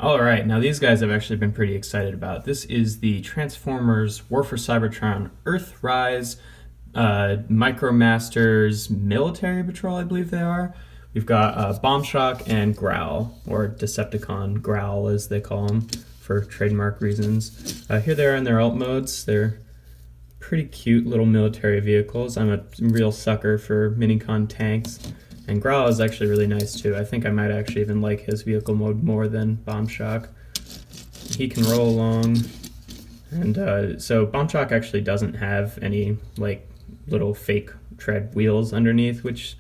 All right, now these guys I've actually been pretty excited about. This is the Transformers War for Cybertron Earthrise Micromasters Military Patrol, I believe they are. We've got Bombshock and Growl, or Decepticon Growl as they call them for trademark reasons. Here they are in their alt modes. They're pretty cute little military vehicles. I'm a real sucker for minicon tanks. And Growl is actually really nice too. I think I might actually even like his vehicle mode more than Bombshock. He can roll along. And so Bombshock actually doesn't have any like little fake tread wheels underneath, which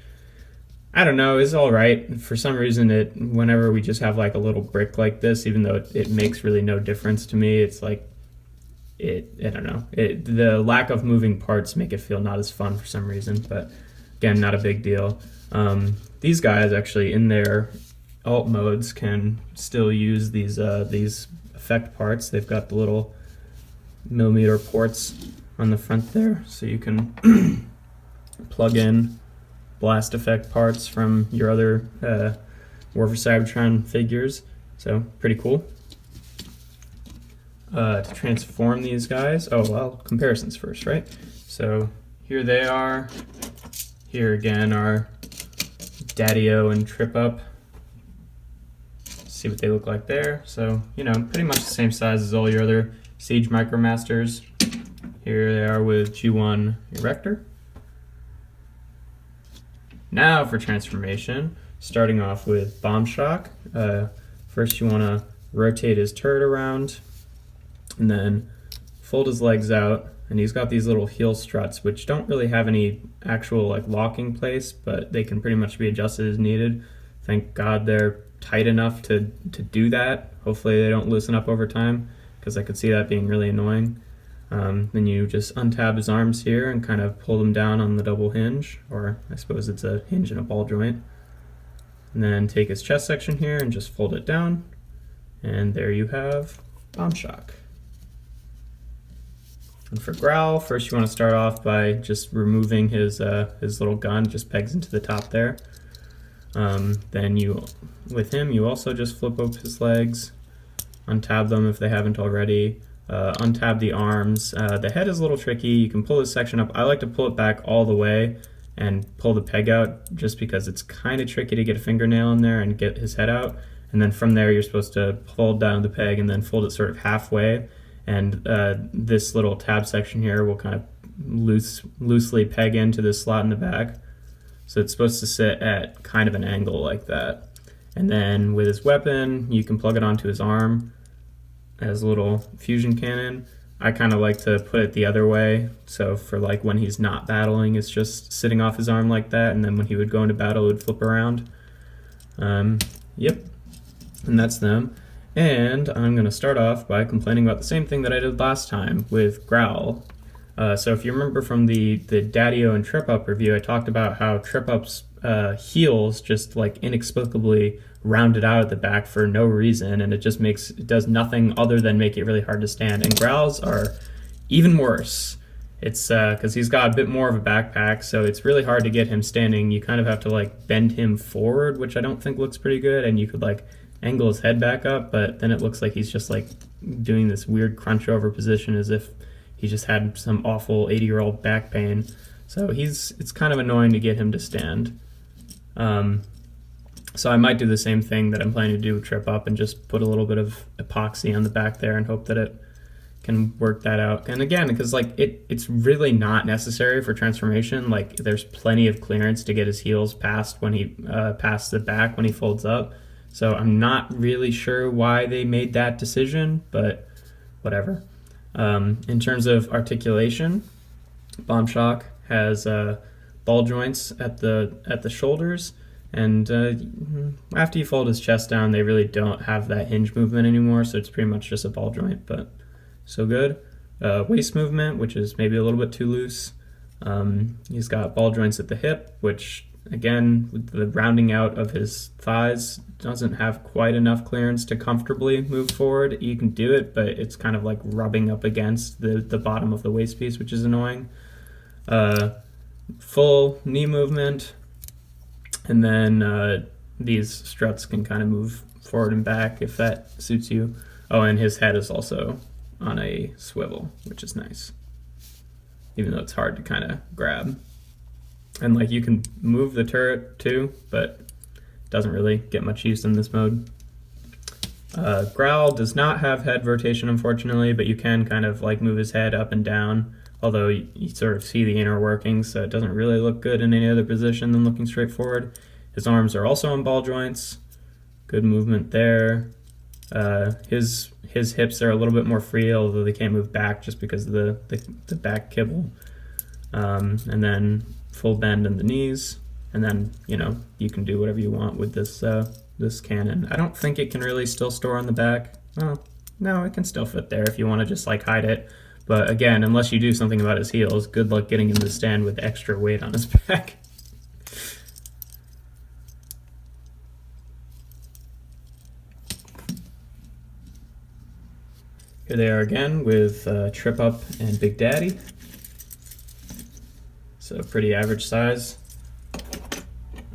I don't know, is alright. For some reason whenever we just have like a little brick like this, even though it makes really no difference to me, it's like I don't know. The lack of moving parts make it feel not as fun for some reason, but again, not a big deal. These guys actually in their alt modes can still use these effect parts. They've got the little millimeter ports on the front there, so you can plug in blast effect parts from your other War for Cybertron figures. So pretty cool. To transform these guys, oh well, comparisons first, right? So here they are. Here again are Daddy-O and Trip-Up. See what they look like there. So, you know, pretty much the same size as all your other Siege Micromasters. Here they are with G1 Erector. Now for transformation, starting off with Bombshock. First you want to rotate his turret around, and then fold his legs out. And he's got these little heel struts, which don't really have any actual like locking place, but they can pretty much be adjusted as needed. Thank God they're tight enough to do that. Hopefully they don't loosen up over time, because I could see that being really annoying. Then you just untab his arms here and kind of pull them down on the double hinge, or I suppose it's a hinge and a ball joint. And then take his chest section here and just fold it down. And there you have Bombshock. And for Growl, first you want to start off by just removing his little gun, just pegs into the top there. Then with him, you also just flip up his legs, untab them if they haven't already, untab the arms. The head is a little tricky. You can pull this section up. I like to pull it back all the way and pull the peg out, just because it's kind of tricky to get a fingernail in there and get his head out. And then from there, you're supposed to fold down the peg and then fold it sort of halfway. And this little tab section here will kind of loosely peg into this slot in the back. So it's supposed to sit at kind of an angle like that. And then with his weapon, you can plug it onto his arm as a little fusion cannon. I kind of like to put it the other way. So for like when he's not battling, it's just sitting off his arm like that. And then when he would go into battle, it would flip around. Yep, and that's them. And I'm going to start off by complaining about the same thing that I did last time with Growl. So if you remember from the Daddy-O and Trip-Up review, I talked about how Trip-Up's heels just like inexplicably rounded out at the back for no reason, and it does nothing other than make it really hard to stand. And Growl's are even worse. It's because he's got a bit more of a backpack, so it's really hard to get him standing. You kind of have to like bend him forward, which I don't think looks pretty good, and you could like angle his head back up, but then it looks like he's just like doing this weird crunch over position as if he just had some awful 80-year-old back pain. So it's kind of annoying to get him to stand. So I might do the same thing that I'm planning to do with Trip Up and just put a little bit of epoxy on the back there and hope that it can work that out. And again, because like it's really not necessary for transformation. Like there's plenty of clearance to get his heels past when he past the back when he folds up. So I'm not really sure why they made that decision, but whatever. In terms of articulation, Bombshock has ball joints at the shoulders, and after you fold his chest down, they really don't have that hinge movement anymore, so it's pretty much just a ball joint, but so good. Waist movement, which is maybe a little bit too loose. He's got ball joints at the hip, which again, with the rounding out of his thighs, doesn't have quite enough clearance to comfortably move forward. You can do it, but it's kind of like rubbing up against the bottom of the waist piece, which is annoying. Full knee movement, and then these struts can kind of move forward and back if that suits you. Oh, and his head is also on a swivel, which is nice, even though it's hard to kind of grab. And like you can move the turret too, but doesn't really get much use in this mode. Growl does not have head rotation, unfortunately, but you can kind of like move his head up and down, although you sort of see the inner workings, so it doesn't really look good in any other position than looking straight forward. His arms are also on ball joints. Good movement there. His hips are a little bit more free, although they can't move back just because of the back kibble. And then full bend in the knees, and then you can do whatever you want with this cannon. I don't think it can really still store on the back. Well, no, it can still fit there if you want to just like hide it. But again, unless you do something about his heels, good luck getting him to stand with extra weight on his back. Here they are again with Trip Up and Big Daddy. So pretty average size.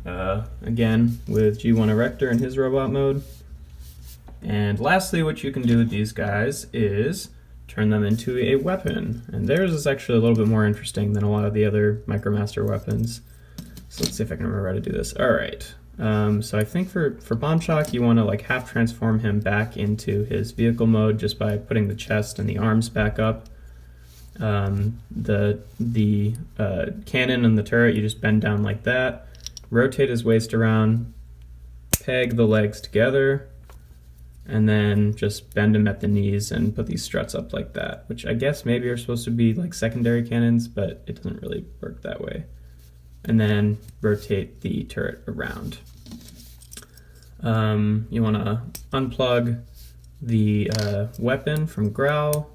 Again with G1 Erector in his robot mode. And lastly, what you can do with these guys is turn them into a weapon. And theirs is actually a little bit more interesting than a lot of the other Micromaster weapons. So let's see if I can remember how to do this. All right. So I think for Bombshock, you want to like half transform him back into his vehicle mode just by putting the chest and the arms back up. The cannon and the turret, you just bend down like that, rotate his waist around, peg the legs together, and then just bend him at the knees and put these struts up like that, which I guess maybe are supposed to be like secondary cannons, but it doesn't really work that way. And then rotate the turret around. You want to unplug the weapon from Growl.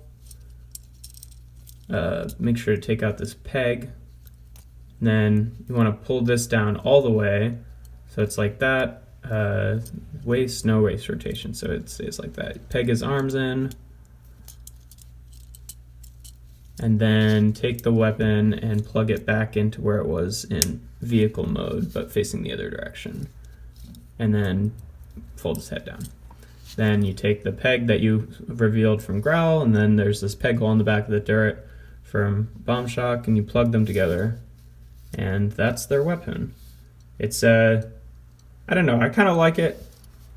Make sure to take out this peg. Then you want to pull this down all the way, so it's like that. Waist, no waist rotation, so it stays like that. Peg his arms in, and then take the weapon and plug it back into where it was in vehicle mode, but facing the other direction. And then fold his head down. Then you take the peg that you revealed from Growl, and then there's this peg hole in the back of the turret from Bombshock, and you plug them together, and that's their weapon. It's I don't know, I kind of like it.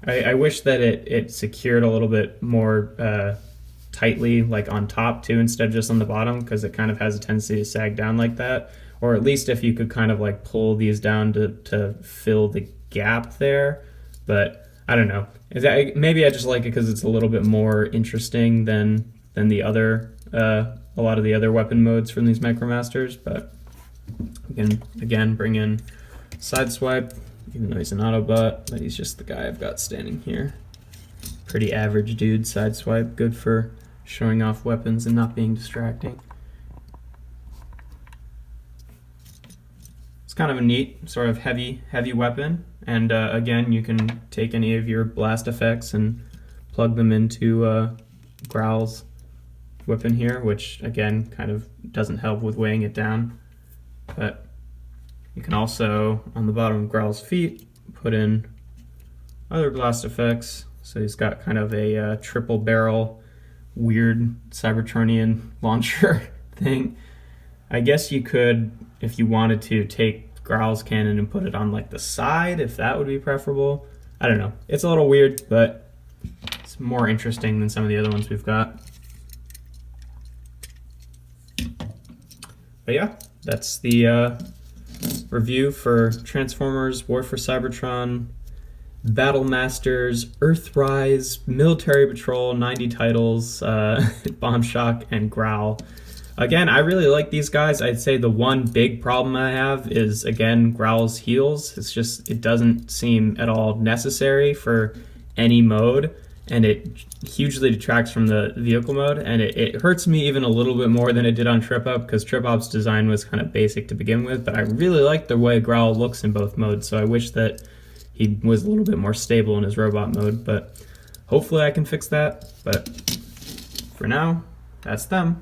I wish that it secured a little bit more tightly, like on top too, instead of just on the bottom, because it kind of has a tendency to sag down like that. Or at least if you could kind of like pull these down to fill the gap there. But I don't know. Maybe I just like it because it's a little bit more interesting than the other a lot of the other weapon modes from these Micromasters. But we can again bring in Sideswipe, even though he's an Autobot, but he's just the guy I've got standing here. Pretty average dude, Sideswipe, good for showing off weapons and not being distracting. It's kind of a neat, sort of heavy weapon, and again, you can take any of your blast effects and plug them into Growl's weapon here, which again, kind of doesn't help with weighing it down, but you can also, on the bottom of Growl's feet, put in other blast effects. So he's got kind of a triple barrel, weird Cybertronian launcher thing. I guess you could, if you wanted to, take Growl's cannon and put it on like the side, if that would be preferable. I don't know. It's a little weird, but it's more interesting than some of the other ones we've got. But yeah, that's the review for Transformers, War for Cybertron, Battle Masters, Earthrise, Military Patrol, 90 titles, Bombshock, and Growl. Again, I really like these guys. I'd say the one big problem I have is, again, Growl's heels. It's just, it doesn't seem at all necessary for any mode, and it hugely detracts from the vehicle mode, and it hurts me even a little bit more than it did on Trip Up, because Trip Up's design was kind of basic to begin with, but I really like the way Growl looks in both modes, so I wish that he was a little bit more stable in his robot mode, but hopefully I can fix that. But for now, that's them.